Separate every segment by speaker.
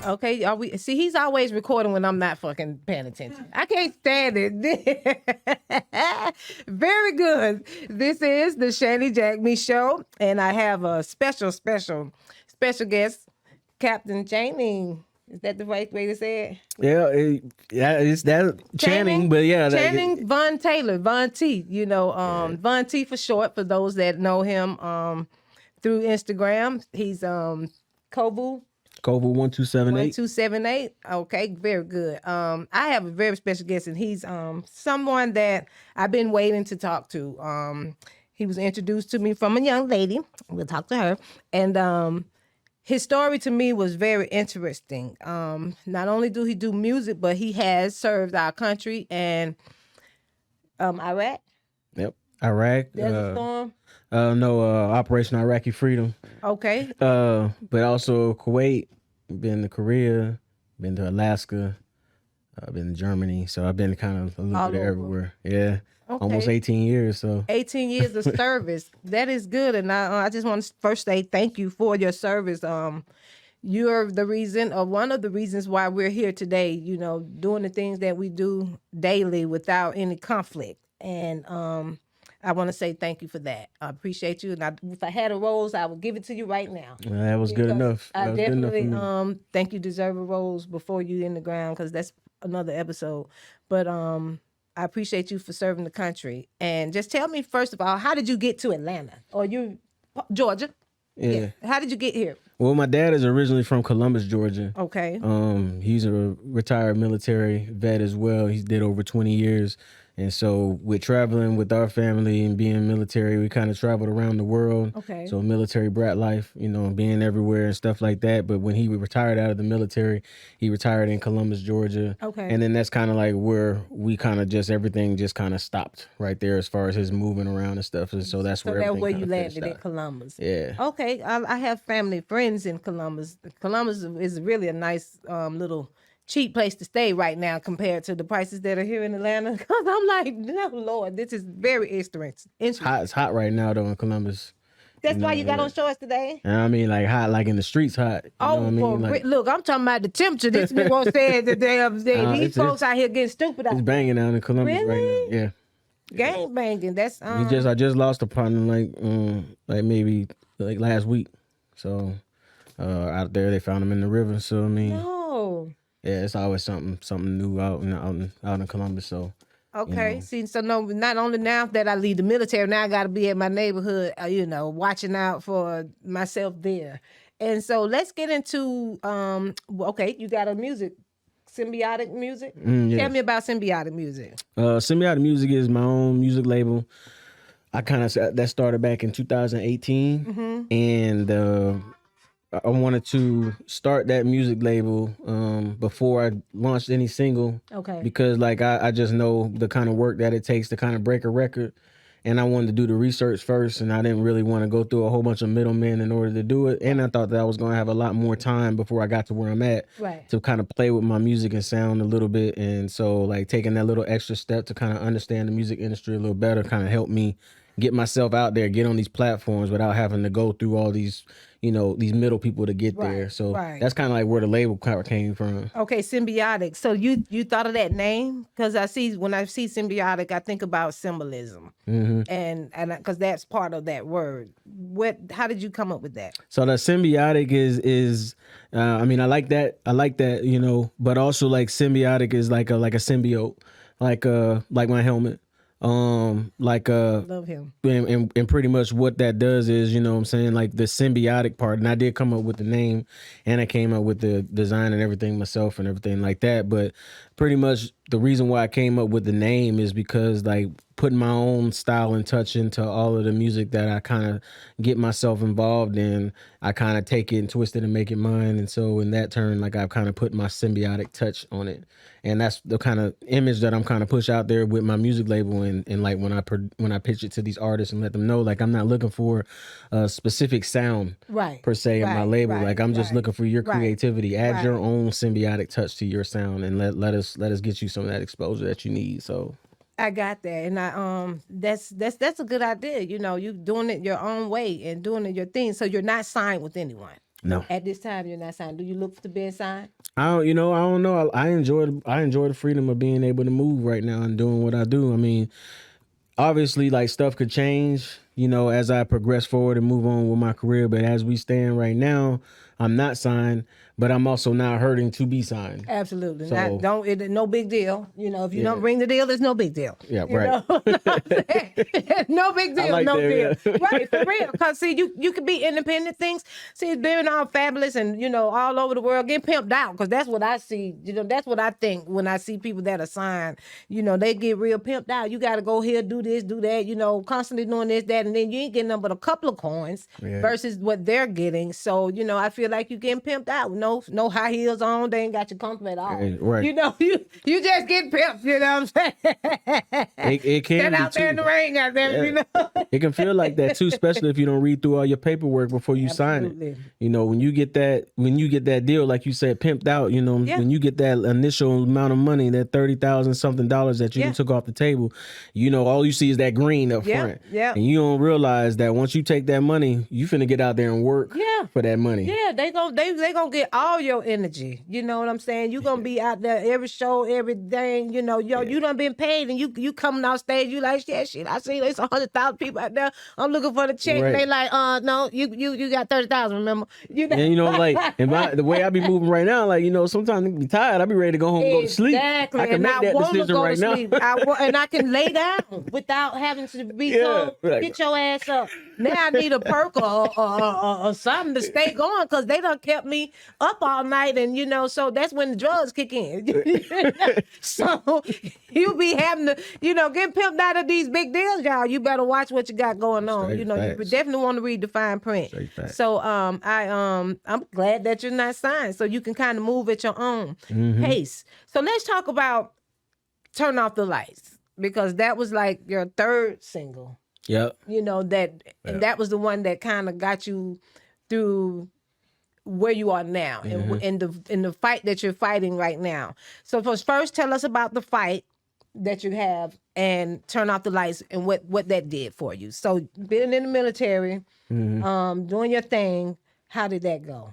Speaker 1: Okay, are we see he's always recording when I'm not fucking paying attention. I can't stand it. Very good. This is the Shanny Jackme show, and I have a special guest, Captain Channing. Is that the right way to say it?
Speaker 2: Yeah, it's that Channing, but yeah,
Speaker 1: Channing Von Taylor, Von T. You know, Von T for short. For those that know him through Instagram, he's Kobu.
Speaker 2: Kovu 1278.
Speaker 1: 1278. Okay, very good. I have a very special guest, and he's someone that I've been waiting to talk to. He was introduced to me from a young lady. We'll talk to her. And his story to me was very interesting. Not only do he do music, but he has served our country and Iraq.
Speaker 2: Yep. Iraq.
Speaker 1: Desert Storm.
Speaker 2: No, Operation Iraqi Freedom.
Speaker 1: Okay.
Speaker 2: But also Kuwait. Been to Korea. Been to Alaska. Been to Germany. So I've been kind of a little bit everywhere. Yeah. Okay. Almost 18 years. So
Speaker 1: 18 years of service. That is good. And I just want to first say thank you for your service. You're the reason, or one of the reasons why we're here today, you know, doing the things that we do daily without any conflict. And I want to say thank you for that. I appreciate you. And if I had a rose, I would give it to you right now.
Speaker 2: Well, that was good enough.
Speaker 1: I definitely think you deserve a rose before you in the ground, because that's another episode. But I appreciate you for serving the country. And just tell me, first of all, how did you get to Atlanta? Or you, Georgia?
Speaker 2: Yeah.
Speaker 1: How did you get here?
Speaker 2: Well, my dad is originally from Columbus, Georgia.
Speaker 1: Okay.
Speaker 2: He's a retired military vet as well. He's did over 20 years. And so with traveling with our family and being military, we kind of traveled around the world.
Speaker 1: Okay.
Speaker 2: So military brat life, you know, being everywhere and stuff like that. But when he retired out of the military, he retired in Columbus, Georgia.
Speaker 1: Okay.
Speaker 2: And then that's kind of like where we kind of just, everything just kind of stopped right there as far as his moving around and stuff. And so that's where everything
Speaker 1: where you landed in Columbus.
Speaker 2: Yeah.
Speaker 1: Okay. I have family, friends in Columbus. Columbus is really a nice little cheap place to stay right now compared to the prices that are here in Atlanta. Because I'm like, no, Lord, this is very interesting.
Speaker 2: It's hot right now, though, in Columbus.
Speaker 1: That's why you got on shorts today?
Speaker 2: I mean, like hot, like in the streets hot.
Speaker 1: Look, I'm talking about the temperature. This nigga said the damn day. These folks out here getting stupid.
Speaker 2: It's banging out in Columbus right now. Yeah.
Speaker 1: Gang banging. That's
Speaker 2: I just lost a partner like maybe like last week. So out there they found him in the river. So I mean,
Speaker 1: no.
Speaker 2: Yeah, it's always something new out in Columbus. So
Speaker 1: okay,
Speaker 2: you know.
Speaker 1: See, so no, not only now that I leave the military, now I got to be at my neighborhood, you know, watching out for myself there. And so let's get into okay, you got a music. Symbiotic music?
Speaker 2: Yes.
Speaker 1: Tell me about Symbiotic music.
Speaker 2: Symbiotic music is my own music label. I that started back in 2018, and I wanted to start that music label before I launched any single.
Speaker 1: Okay.
Speaker 2: Because like I just know the kind of work that it takes to kind of break a record. And I wanted to do the research first, and I didn't really want to go through a whole bunch of middlemen in order to do it. And I thought that I was going to have a lot more time before I got to where I'm at,
Speaker 1: right,
Speaker 2: to kind of play with my music and sound a little bit. And so like taking that little extra step to kind of understand the music industry a little better kind of helped me get myself out there, get on these platforms without having to go through all these, you know, these middle people to get there. So that's kind of like where the label came from.
Speaker 1: Okay, Symbiotic. So you thought of that name? Because when I see Symbiotic, I think about symbolism, and because that's part of that word. How did you come up with that?
Speaker 2: So the Symbiotic is I mean, I like that, you know, but also like Symbiotic is like a symbiote, like my helmet.
Speaker 1: Love him.
Speaker 2: And pretty much what that does is, you know what I'm saying, like the symbiotic part. And I did come up with the name, and I came up with the design and everything myself and everything like that. But pretty much the reason why I came up with the name is because like putting my own style and touch into all of the music that I kind of get myself involved in, I kind of take it and twist it and make it mine. And so in that turn, like I've kind of put my symbiotic touch on it. And that's the kind of image that I'm kind of push out there with my music label. And like when I pitch it to these artists and let them know, like I'm not looking for a specific sound per se in my label. Like I'm just looking for your creativity. Add your own symbiotic touch to your sound, and let us get you some of that exposure that you need. So
Speaker 1: I got that, and that's a good idea. You know, you doing it your own way and doing it your thing, so you're not signed with anyone.
Speaker 2: No.
Speaker 1: At this time, you're not signed. Do you look to be signed?
Speaker 2: I don't know. I enjoy the freedom of being able to move right now and doing what I do. I mean, obviously, like, stuff could change, as I progress forward and move on with my career. But as we stand right now, I'm not signed, but I'm also not hurting to be signed.
Speaker 1: Absolutely.
Speaker 2: So,
Speaker 1: No big deal. If you don't ring the deal, it's no big deal.
Speaker 2: Yeah, right.
Speaker 1: No big deal,
Speaker 2: like
Speaker 1: no
Speaker 2: that,
Speaker 1: deal. Right, for real. Because, see, you could be independent things. See, it's been all fabulous and, all over the world getting pimped out. Because that's what I see. That's what I think when I see people that are signed. They get real pimped out. You got to go here, do this, do that, constantly doing this, that. And then you ain't getting them but a couple of coins versus what they're getting. So, I feel like you getting pimped out. No high heels on. They ain't got your comfort at all.
Speaker 2: Right.
Speaker 1: You just get pimped. You know what I'm saying?
Speaker 2: It can
Speaker 1: Stand
Speaker 2: be
Speaker 1: out there in the rain out there.
Speaker 2: It can feel like that too, especially if you don't read through all your paperwork before you sign it. When you get that deal, like you said, pimped out. When you get that initial amount of money, that $30,000 something that you took off the table, all you see is that green up front.
Speaker 1: Yeah.
Speaker 2: And you don't realize that once you take that money, you finna get out there and work for that money.
Speaker 1: Yeah, they gonna get all your energy. You know what I'm saying? You gonna be out there every show, everything. You done been paid, and you coming off stage. You like shit. I see there's 100,000 people out there. I'm looking for the check.
Speaker 2: Right.
Speaker 1: And they like, no, you got 30,000. Remember?
Speaker 2: And the way I be moving right now, sometimes I be tired. I be ready to go home and go to sleep.
Speaker 1: Exactly.
Speaker 2: I can make that decision right now.
Speaker 1: And I can lay down without having to be told, get your ass up. Now I need a perk or something to stay going because they done kept me up all night, and so that's when the drugs kick in. So you be having to, get pimped out of these big deals, y'all. You better watch what you got going on.
Speaker 2: Straight
Speaker 1: You
Speaker 2: facts.
Speaker 1: definitely want to read the fine print. So I'm glad that you're not signed, so you can kind of move at your own pace. So let's talk about Turn Off the Lights, because that was like your third single.
Speaker 2: Yep.
Speaker 1: That was the one that kind of got you through where you are now and in the fight that you're fighting right now. So first tell us about the fight that you have and Turn Off the Lights and what that did for you. So being in the military, doing your thing, how did that go?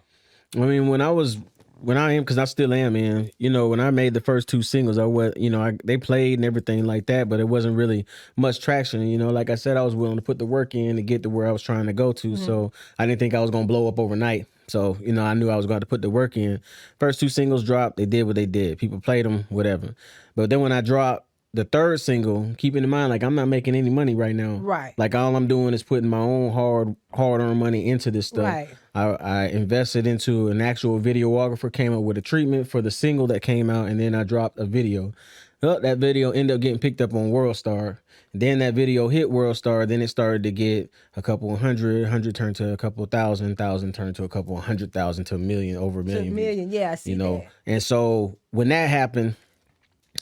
Speaker 2: I mean, because I still am, man. When I made the first two singles, they played and everything like that, but it wasn't really much traction. Like I said, I was willing to put the work in to get to where I was trying to go to. So I didn't think I was going to blow up overnight. So, I knew I was going to put the work in. First two singles dropped. They did what they did. People played them, whatever. But then when I dropped the third single, keeping in mind, like, I'm not making any money right now.
Speaker 1: Right.
Speaker 2: Like, all I'm doing is putting my own hard-earned money into this stuff.
Speaker 1: Right.
Speaker 2: I invested into an actual videographer, came up with a treatment for the single that came out, and then I dropped a video. Well, that video ended up getting picked up on WorldStar. Then that video hit WorldStar. Then it started to get a couple hundred turned to a couple thousand turned to a couple 100,000 to a million, over a million.
Speaker 1: To a million, yeah, I see that.
Speaker 2: And so when that happened,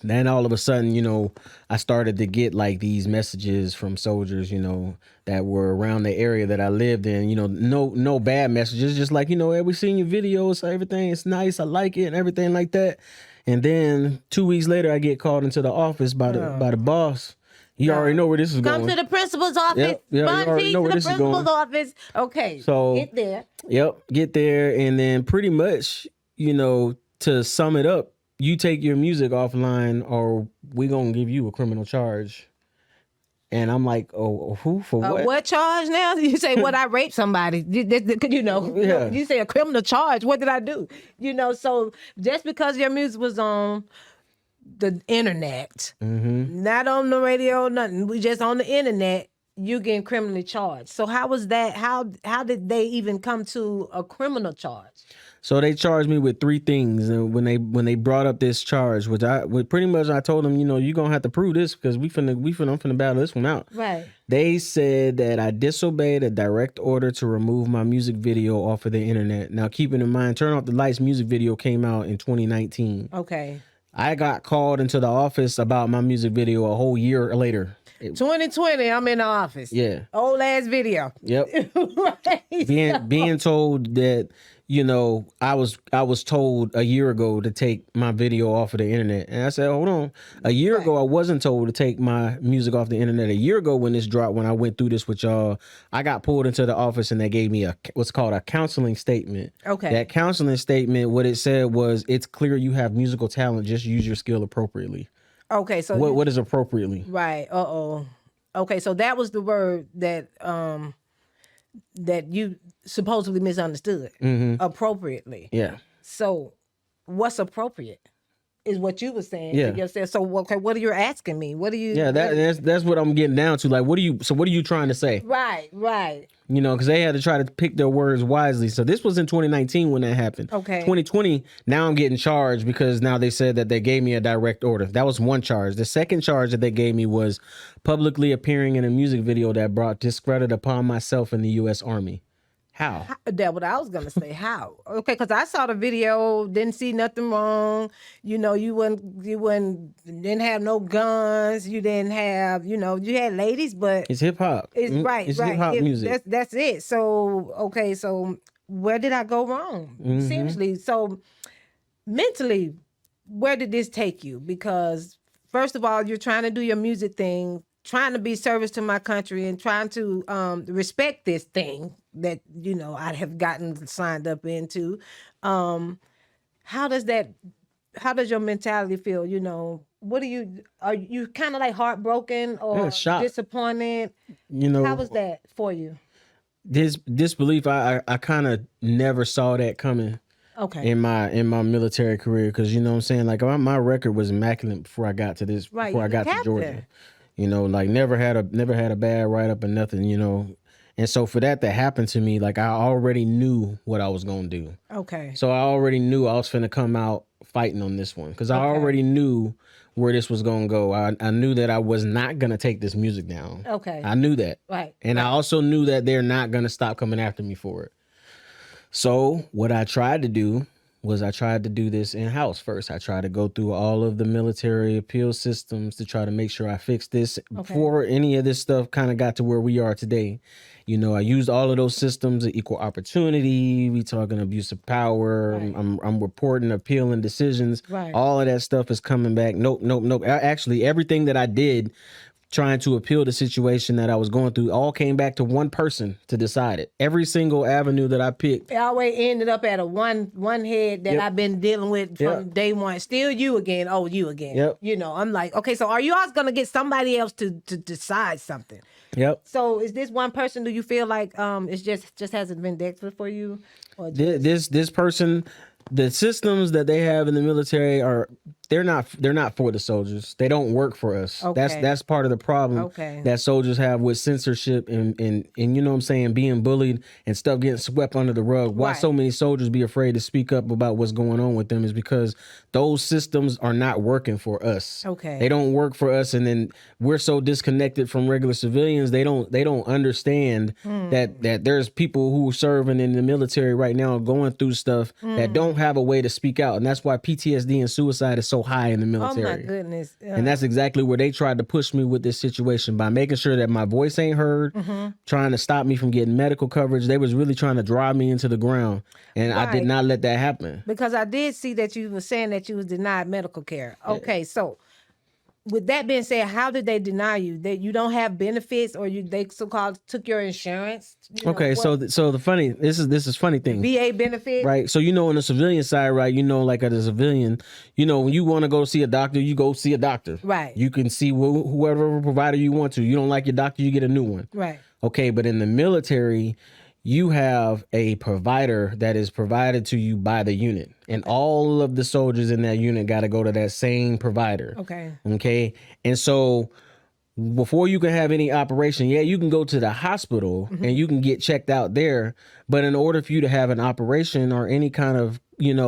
Speaker 2: then all of a sudden, I started to get like these messages from soldiers, that were around the area that I lived in, no bad messages, just like, hey, we seen your videos, everything, it's nice, I like it and everything like that. And then 2 weeks later, I get called into the office by the boss. You already know where this is going.
Speaker 1: Come to the principal's office.
Speaker 2: Yep. You already know where this is going.
Speaker 1: Principal's office. Okay.
Speaker 2: So
Speaker 1: get there.
Speaker 2: Yep. Get there. And then pretty much, to sum it up, you take your music offline or we going to give you a criminal charge. And I'm like, oh, who for what?
Speaker 1: What charge now? You say, what, I raped somebody.
Speaker 2: Yeah.
Speaker 1: You say a criminal charge. What did I do? So just because your music was on the internet, not on the radio, nothing, we just on the internet, you getting criminally charged. So how was that? How did they even come to a criminal charge?
Speaker 2: So they charged me with three things, and when they brought up this charge, which pretty much I told them, you're gonna have to prove this because I'm finna battle this one out.
Speaker 1: Right.
Speaker 2: They said that I disobeyed a direct order to remove my music video off of the internet. Now, keeping in mind, Turn Off the Lights music video came out in 2019.
Speaker 1: Okay.
Speaker 2: I got called into the office about my music video a whole year later.
Speaker 1: 2020, I'm in the office.
Speaker 2: Yeah.
Speaker 1: Old ass video.
Speaker 2: Yep.
Speaker 1: Right.
Speaker 2: Being told that you know, I was told a year ago to take my video off of the internet. And I said, hold on. A year ago, I wasn't told to take my music off the internet. A year ago when this dropped, when I went through this with y'all, I got pulled into the office and they gave me what's called a counseling statement.
Speaker 1: Okay.
Speaker 2: That counseling statement, what it said was, it's clear you have musical talent. Just use your skill appropriately.
Speaker 1: Okay. So
Speaker 2: what is appropriately?
Speaker 1: Right. Okay. So that was the word that that you supposedly misunderstood. Appropriately.
Speaker 2: Yeah.
Speaker 1: So what's appropriate is what you were saying
Speaker 2: Yeah.
Speaker 1: to yourself. So okay, what are you asking me? What are you?
Speaker 2: Yeah, that's what I'm getting down to. Like, what are you trying to say?
Speaker 1: Right.
Speaker 2: You know, because they had to try to pick their words wisely. So this was in 2019 when that happened.
Speaker 1: Okay.
Speaker 2: 2020, now I'm getting charged because now they said that they gave me a direct order. That was one charge. The second charge that they gave me was publicly appearing in a music video that brought discredit upon myself in the U.S. Army. How?
Speaker 1: That's what I was gonna say. How? Okay, because I saw the video, didn't see nothing wrong. You know, you didn't have no guns. You didn't have, you had ladies, but
Speaker 2: It's hip hop.
Speaker 1: it's right.
Speaker 2: It's hip hop music.
Speaker 1: That's it. So okay, so where did I go wrong? Seriously. So mentally, where did this take you? Because first of all, you're trying to do your music thing, trying to be service to my country, and trying to respect this thing that I have gotten signed up into. How does your mentality feel? Are you kind of like heartbroken or
Speaker 2: shocked.
Speaker 1: disappointed? How was that for you?
Speaker 2: This disbelief, I kind of never saw that coming.
Speaker 1: Okay.
Speaker 2: In my military career, because you know what I'm saying, like my record was immaculate before I got to this.
Speaker 1: Right,
Speaker 2: before I got to Georgia. Like never had a bad write up or nothing. And so for that to happen to me, like I already knew what I was gonna do.
Speaker 1: Okay.
Speaker 2: So I already knew I was finna come out fighting on this one because I already knew where this was gonna go. I knew that I was not gonna take this music down.
Speaker 1: Okay.
Speaker 2: I knew that.
Speaker 1: Right.
Speaker 2: And I also knew that they're not gonna stop coming after me for it. So what I tried to do was I tried to do this in-house first. I tried to go through all of the military appeal systems to try to make sure I fixed this before any of this stuff kind of got to where we are today. I used all of those systems, equal opportunity. We talking abuse of power.
Speaker 1: Right.
Speaker 2: I'm reporting appealing decisions.
Speaker 1: Right.
Speaker 2: All of that stuff is coming back. Nope. Actually, everything that I did trying to appeal the situation that I was going through all came back to one person to decide it. Every single avenue that I picked.
Speaker 1: It always ended up at a one head that I've been dealing with from day one. Still you again. Oh, you again.
Speaker 2: Yep.
Speaker 1: I'm like, okay, so are you all going to get somebody else to decide something?
Speaker 2: Yep.
Speaker 1: So is this one person, do you feel like it's just hasn't been vindictive for you? Or
Speaker 2: This person, the systems that they have in the military they're not for the soldiers. They don't work for us.
Speaker 1: Okay.
Speaker 2: That's part of the problem that soldiers have with censorship and you know what I'm saying, being bullied and stuff getting swept under the rug. Why so many soldiers be afraid to speak up about what's going on with them is because those systems are not working for us.
Speaker 1: Okay.
Speaker 2: They don't work for us, and then we're so disconnected from regular civilians. They don't understand that there's people who are serving in the military right now going through stuff that don't have a way to speak out, and that's why PTSD and suicide is so high in the military.
Speaker 1: Oh my goodness.
Speaker 2: And that's exactly where they tried to push me with this situation by making sure that my voice ain't heard, trying to stop me from getting medical coverage. They was really trying to drive me into the ground, and I did not let that happen.
Speaker 1: Because I did see that you were saying that you was denied medical care. Okay, so with that being said, how did they deny you? That you don't have benefits, or they so-called took your insurance?
Speaker 2: So the funny this is funny thing.
Speaker 1: VA benefit,
Speaker 2: right? So on the civilian side, right? Like as a civilian, when you want to go see a doctor, you go see a doctor.
Speaker 1: Right.
Speaker 2: You can see whoever provider you want to. You don't like your doctor, you get a new one.
Speaker 1: Right.
Speaker 2: Okay, but in the military, you have a provider that is provided to you by the unit. And all of the soldiers in that unit got to go to that same provider. Okay. And so before you can have any operation, you can go to the hospital and you can get checked out there. But in order for you to have an operation or any kind of,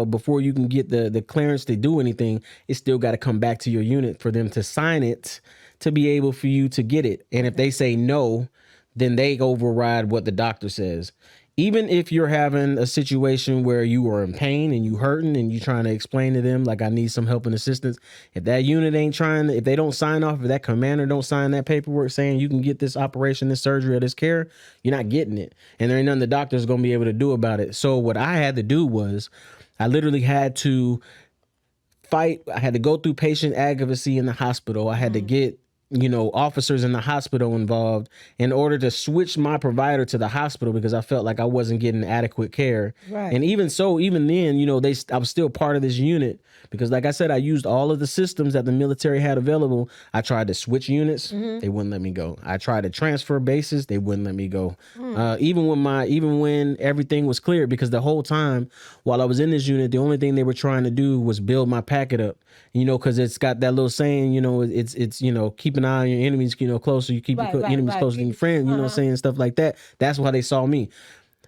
Speaker 2: before you can get the clearance to do anything, it still got to come back to your unit for them to sign it to be able for you to get it. And if they say no, then they override what the doctor says. even if you're having a situation where you are in pain and you hurting and you trying to explain to them like I need some help and assistance, if that unit ain't trying, if they don't sign off, if that commander don't sign that paperwork saying you can get this operation, this surgery, or this care, you're not getting it, and there ain't nothing the doctor's gonna be able to do about it. So what I had to do was, I literally had to fight. I had to go through patient advocacy in the hospital. I had to get officers in the hospital involved in order to switch my provider to the hospital because I felt like I wasn't getting adequate care.
Speaker 1: Right.
Speaker 2: And even then, I was still part of this unit because, like I said, I used all of the systems that the military had available. I tried to switch units, they wouldn't let me go. I tried to transfer bases, they wouldn't let me go. Even when everything was cleared, because the whole time while I was in this unit, the only thing they were trying to do was build my packet up. Because it's got that little saying, it's keep an eye on your enemies, closer. You keep your enemies closer than your friends, what I'm saying, stuff like that. That's why they saw me.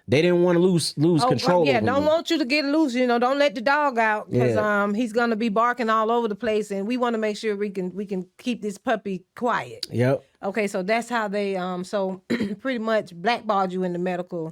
Speaker 2: They didn't want to lose control.
Speaker 1: Yeah,
Speaker 2: over
Speaker 1: don't
Speaker 2: me.
Speaker 1: want you to get loose. Don't let the dog out because he's gonna be barking all over the place, and we want to make sure we can keep this puppy quiet.
Speaker 2: Yep.
Speaker 1: Okay, so that's how they so pretty much blackballed you in the medical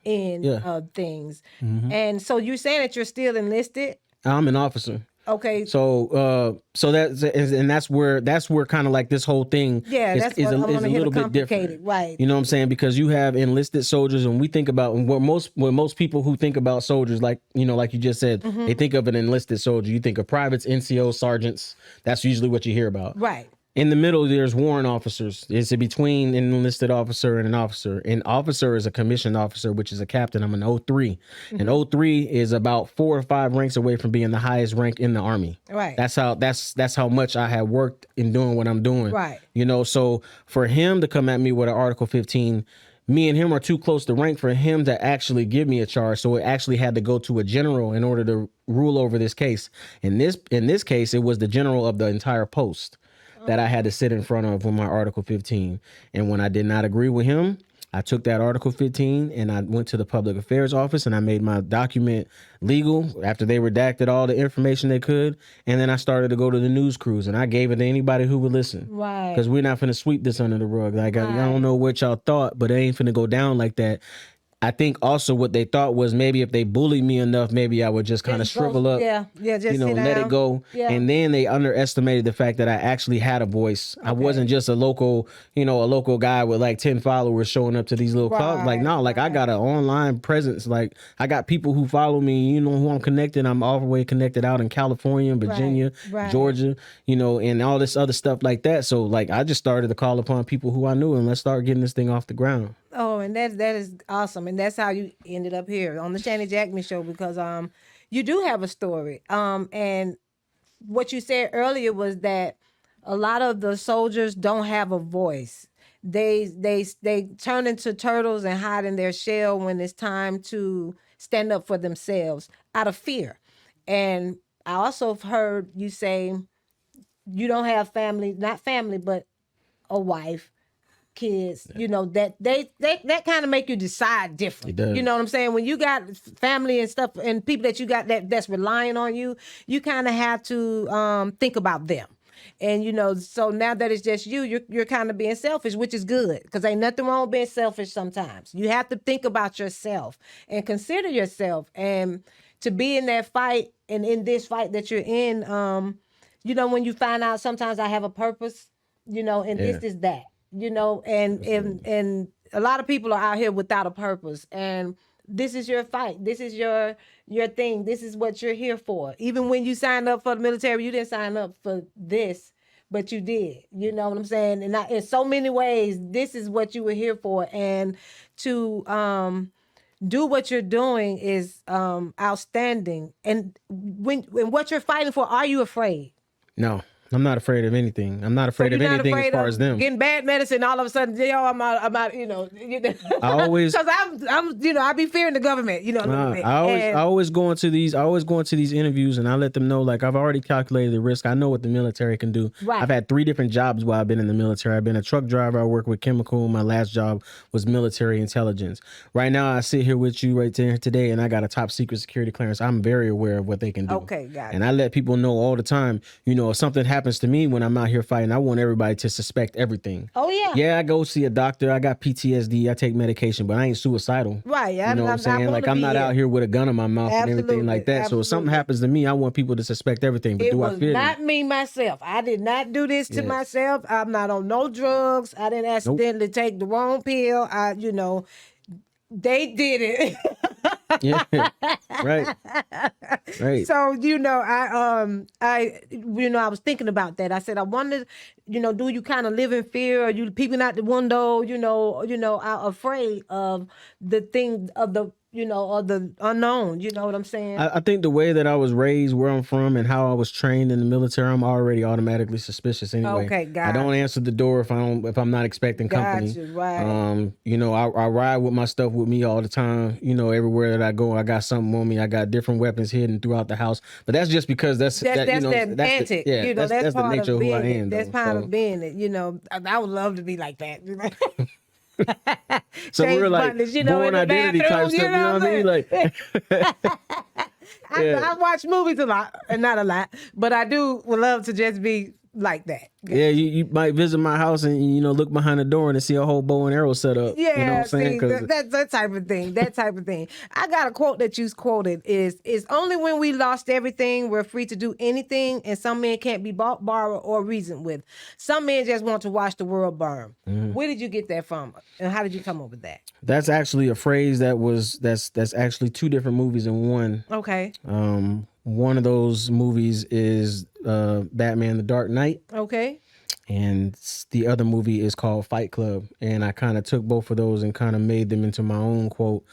Speaker 1: end of things. And so you're saying that you're still enlisted?
Speaker 2: I'm an officer.
Speaker 1: Okay.
Speaker 2: So that's where kind of like this whole thing is a little bit different,
Speaker 1: right?
Speaker 2: You know what I'm saying? Because you have enlisted soldiers, and we think about what most people who think about soldiers, like like you just said, they think of an enlisted soldier. You think of privates, NCOs, sergeants. That's usually what you hear about,
Speaker 1: right?
Speaker 2: In the middle, there's warrant officers. It's between an enlisted officer and an officer. An officer is a commissioned officer, which is a captain. I'm an 03. And 03 is about 4 or 5 ranks away from being the highest rank in the Army.
Speaker 1: Right.
Speaker 2: That's how much I have worked in doing what I'm doing.
Speaker 1: Right.
Speaker 2: So for him to come at me with an Article 15, me and him are too close to rank for him to actually give me a charge. So it actually had to go to a general in order to rule over this case. In this case, it was the general of the entire post that I had to sit in front of with my Article 15. And when I did not agree with him, I took that Article 15 and I went to the Public Affairs Office and I made my document legal after they redacted all the information they could. And then I started to go to the news crews and I gave it to anybody who would listen.
Speaker 1: Right.
Speaker 2: Because we're not finna sweep this under the rug. Like, I don't know what y'all thought, but it ain't finna go down like that. I think also what they thought was maybe if they bullied me enough, maybe I would just kind of shrivel up,
Speaker 1: just
Speaker 2: let it go.
Speaker 1: Yeah.
Speaker 2: And then they underestimated the fact that I actually had a voice. Okay. I wasn't just a local guy with like 10 followers showing up to these little clubs. Like, no, like I got an online presence. Like I got people who follow me, who I'm connected. I'm all the way connected out in California, Virginia, Georgia, and all this other stuff like that. So like I just started to call upon people who I knew and let's start getting this thing off the ground.
Speaker 1: Oh, and that is awesome. And that's how you ended up here on the Shanny Jackme show because you do have a story. And what you said earlier was that a lot of the soldiers don't have a voice. They turn into turtles and hide in their shell when it's time to stand up for themselves out of fear. And I also heard you say you don't have family, not family, but a wife, kids, that kind of make you decide different.
Speaker 2: It does.
Speaker 1: You know what I'm saying? When you got family and stuff and people that you got that's relying on you, you kind of have to think about them. And so now that it's just you're kind of being selfish, which is good because ain't nothing wrong with being selfish sometimes. You have to think about yourself and consider yourself and to be in that fight and in this fight that you're in, when you find out sometimes I have a purpose, and this is that. And a lot of people are out here without a purpose, and this is your fight. This is your thing. This is what you're here for. Even when you signed up for the military, you didn't sign up for this, but you did. You know what I'm saying? And in so many ways, this is what you were here for. And to do what you're doing is outstanding. And when what you're fighting for, are you afraid?
Speaker 2: No. I'm not afraid of anything. I'm not afraid of anything as far as them.
Speaker 1: Getting bad medicine, all of a sudden, I'm out. I
Speaker 2: always
Speaker 1: because I be fearing the government.
Speaker 2: I always go into these interviews and I let them know like I've already calculated the risk. I know what the military can do. Right. I've had 3 different jobs while I've been in the military. I've been a truck driver. I work with chemical. My last job was military intelligence. Right now, I sit here with you right there today, and I got a top secret security clearance. I'm very aware of what they can do.
Speaker 1: Okay, got it.
Speaker 2: And I let people know all the time. If something happens happens to me when I'm out here fighting, I want everybody to suspect everything.
Speaker 1: Oh yeah.
Speaker 2: Yeah, I go see a doctor. I got PTSD. I take medication, but I ain't suicidal.
Speaker 1: Right.
Speaker 2: You know what I'm saying? Like, I'm not out here with a gun in my mouth and everything like that. So if something happens to me, I want people to suspect everything. But do I feel it?
Speaker 1: Not me myself. I did not do this to myself. I'm not on no drugs. I didn't accidentally take the wrong pill. They did it.
Speaker 2: Yeah. Right. Right.
Speaker 1: So, I was thinking about that. I said, I wonder, do you kind of live in fear? Are you peeping out the window, are afraid of the thing of the, or the unknown, you know what I'm saying?
Speaker 2: I think the way that I was raised, where I'm from, and how I was trained in the military, I'm already automatically suspicious anyway.
Speaker 1: Okay, got
Speaker 2: I don't answer the door if I'm not expecting company.
Speaker 1: Gotcha, right.
Speaker 2: I ride with my stuff with me all the time. Everywhere that I go, I got something on me. I got different weapons hidden throughout the house. But that's just because that's
Speaker 1: that antic.
Speaker 2: That's the nature of who I am.
Speaker 1: That's part of being it. I would love to be like that.
Speaker 2: So we're like born identity type stuff. You know what I mean? Like,
Speaker 1: I watch movies a lot, and not a lot, but I would love to just be like that.
Speaker 2: Yeah, you might visit my house and look behind the door and see a whole bow and arrow set up.
Speaker 1: Yeah,
Speaker 2: you know what I'm saying?
Speaker 1: That type of thing. That type of thing. I got a quote that you quoted is only when we lost everything we're free to do anything, and some men can't be bought, borrowed, or reasoned with. Some men just want to watch the world burn. Mm-hmm. Where did you get that from, and how did you come up with that?
Speaker 2: That's actually a phrase that's actually two different movies in one.
Speaker 1: Okay.
Speaker 2: One of those movies is Batman: The Dark Knight.
Speaker 1: Okay.
Speaker 2: And the other movie is called Fight Club. And I kind of took both of those and kind of made them into my own quote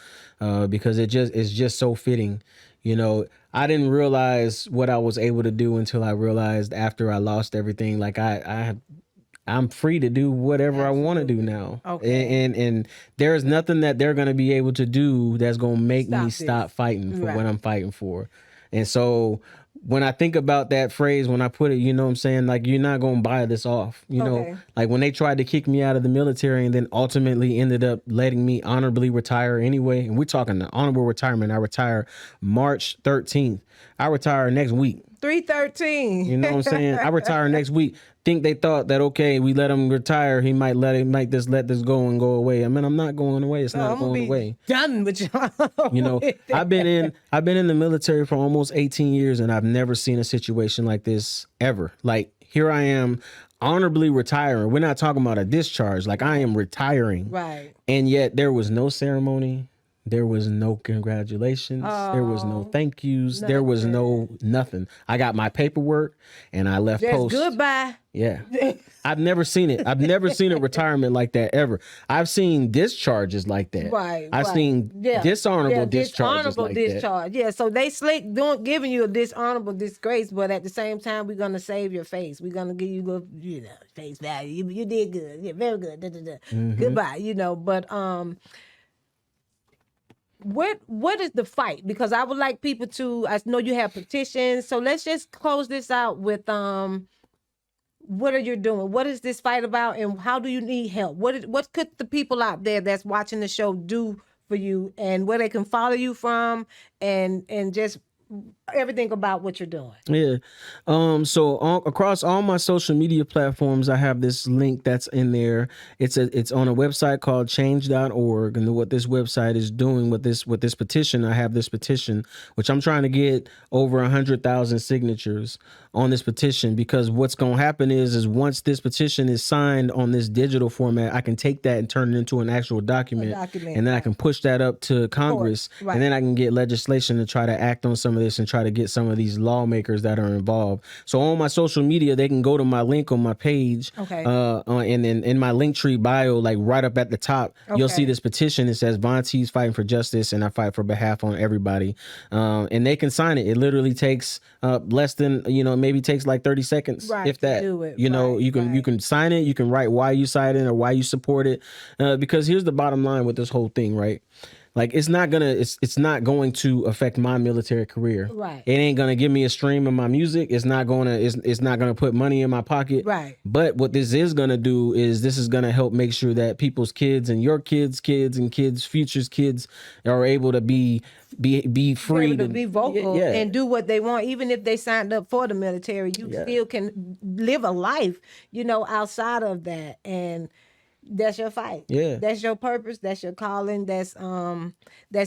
Speaker 2: because it's just so fitting. I didn't realize what I was able to do until I realized after I lost everything. Like I'm free to do whatever I want to do now. Okay. And there's nothing that they're going to be able to do that's going to make me stop fighting for what I'm fighting for. And so when I think about that phrase, when I put it, you know what I'm saying? Like, you're not going to buy this off. Like when they tried to kick me out of the military and then ultimately ended up letting me honorably retire anyway. And we're talking the honorable retirement. I retire March 13th. I retire next week.
Speaker 1: 3/13.
Speaker 2: You know what I'm saying? I retire next week. Think they thought that, okay, we let him retire, he might let this go and go away. I mean, I'm not going away. It's not going away.
Speaker 1: Done with y'all.
Speaker 2: I've been in the military for almost 18 years, and I've never seen a situation like this ever. Like, here I am honorably retiring. We're not talking about a discharge. Like, I am retiring.
Speaker 1: Right.
Speaker 2: And yet there was no ceremony. There was no congratulations. There was no thank yous. There was no nothing. I got my paperwork and I left post.
Speaker 1: Goodbye.
Speaker 2: Yeah. I've never seen it. I've never seen a retirement like that ever. I've seen discharges like that.
Speaker 1: Right.
Speaker 2: I've seen dishonorable discharges like that.
Speaker 1: Yeah. So they slick giving you a dishonorable disgrace, but at the same time, we're gonna save your face. We're gonna give you face value. You did good. Yeah, very good. Mm-hmm. Goodbye. But what is the fight? Because I would like people to. I know you have petitions, so let's just close this out with what are you doing? What is this fight about, and how do you need help? What could the people out there that's watching the show do for you, and where they can follow you from, and just everything about what you're doing? Yeah.
Speaker 2: So across all my social media platforms, I have this link that's in there. It's on a website called change.org. And what this website is doing with this petition, I have this petition, which I'm trying to get over 100,000 signatures on this petition, because what's going to happen is once this petition is signed on this digital format, I can take that and turn it into an actual document. And then I can push that up to Congress. Right. And then I can get legislation to try to act on some of this and try to get some of these lawmakers that are involved. So on my social media, they can go to my link on my page. Okay. And then in my Linktree bio, like right up at the top, you'll see this petition. It says Von T's fighting for justice, and I fight for behalf on everybody. And they can sign it. It literally takes less than, maybe takes like 30 seconds, if that. Do it. You can sign it. You can write why you sign it or why you support it. Because here's the bottom line with this whole thing, right? Like it's not going to affect my military career.
Speaker 1: Right.
Speaker 2: It ain't gonna give me a stream of my music. It's not gonna put money in my pocket.
Speaker 1: Right.
Speaker 2: But what this is gonna do is this is gonna help make sure that people's kids and your kids' kids and kids' futures kids are able to be free
Speaker 1: to be vocal
Speaker 2: Yeah.
Speaker 1: and do what they want, even if they signed up for the military. You still can live a life, outside of that, and that's your fight.
Speaker 2: Yeah.
Speaker 1: That's your purpose. That's your calling. That's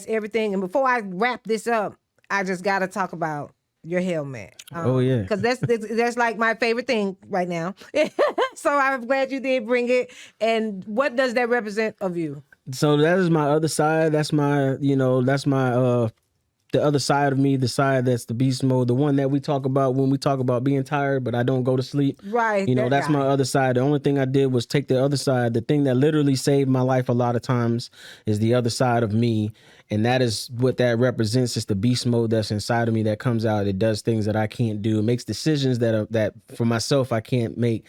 Speaker 1: everything. And before I wrap this up, I just got to talk about your helmet. Because that's like my favorite thing right now. So I'm glad you did bring it. And what does that represent of you?
Speaker 2: So that is my other side. That's my, the other side of me, the side that's the beast mode, the one that we talk about when we talk about being tired, but I don't go to sleep.
Speaker 1: Right.
Speaker 2: That's my other side. The only thing I did was take the other side. The thing that literally saved my life a lot of times is the other side of me. And that is what that represents. It's the beast mode that's inside of me that comes out. It does things that I can't do. It makes decisions that for myself I can't make.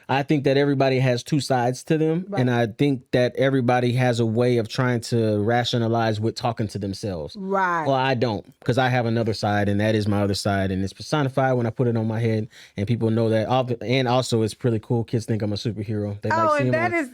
Speaker 2: I think that everybody has two sides to them. Right. And I think that everybody has a way of trying to rationalize with talking to themselves.
Speaker 1: Right.
Speaker 2: Well, I don't, because I have another side, and that is my other side, and it's personified when I put it on my head, and people know that. And also, it's pretty cool. Kids think I'm a superhero. They
Speaker 1: and that is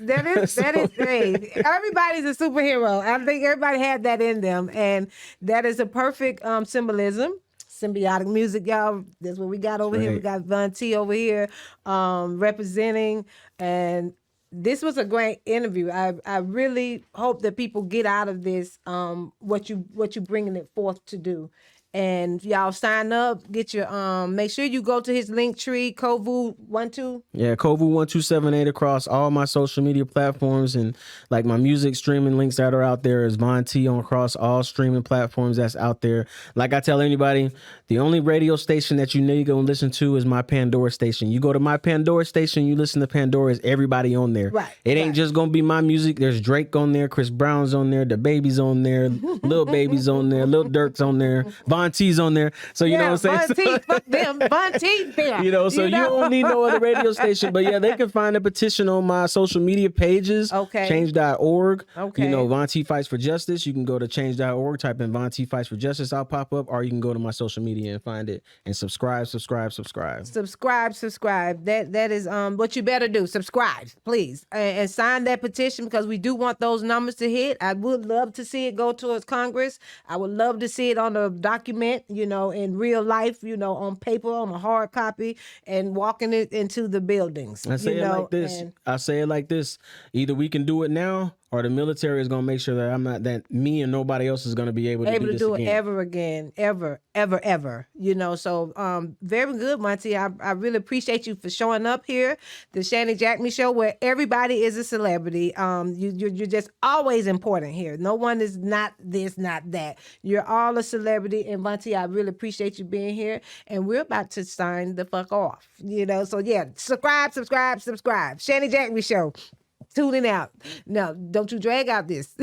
Speaker 1: hey, everybody's a superhero. I think everybody had that in them, and that is a perfect symbolism. Symbiotic music, y'all. That's what we got over here. We got Von T over here representing, and this was a great interview. I really hope that people get out of this what you bringing it forth to do. And y'all sign up, get your make sure you go to his link tree, Kovu12.
Speaker 2: Yeah, Kovu1278 across all my social media platforms, and like my music streaming links that are out there is Von T on across all streaming platforms that's out there. Like I tell anybody, the only radio station that you need to go and listen to is my Pandora station. You go to my Pandora station, you listen to Pandora's everybody on there.
Speaker 1: Right.
Speaker 2: It ain't just gonna be my music. There's Drake on there, Chris Brown's on there, the Baby's on there, Lil Baby's on there, Lil Durk's on there, Von T's on there. So you know what I'm saying?
Speaker 1: Von T, fuck them. Von T there.
Speaker 2: You don't need no other radio station. But yeah, they can find a petition on my social media pages.
Speaker 1: Okay.
Speaker 2: Change.org.
Speaker 1: Okay.
Speaker 2: Von T Fights for Justice. You can go to change.org, type in Von T Fights for Justice. I'll pop up, or you can go to my social media and find it and subscribe.
Speaker 1: Subscribe. That is what you better do. Subscribe, please. And sign that petition, because we do want those numbers to hit. I would love to see it go towards Congress. I would love to see it on a document, in real life, on paper, on a hard copy, and walking it into the buildings.
Speaker 2: I say it like this. Either we can do it now, or the military is going to make sure that me and nobody else is going to be able to do this
Speaker 1: it ever again, ever. So very good, Monty. I really appreciate you for showing up here, the Shanny Jackme Show, where everybody is a celebrity. You're just always important here. No one is not this, not that. You're all a celebrity, and Monty, I really appreciate you being here. And we're about to sign the fuck off. So yeah, subscribe. Shanny Jackme Show. Tuning out. No, don't you drag out this.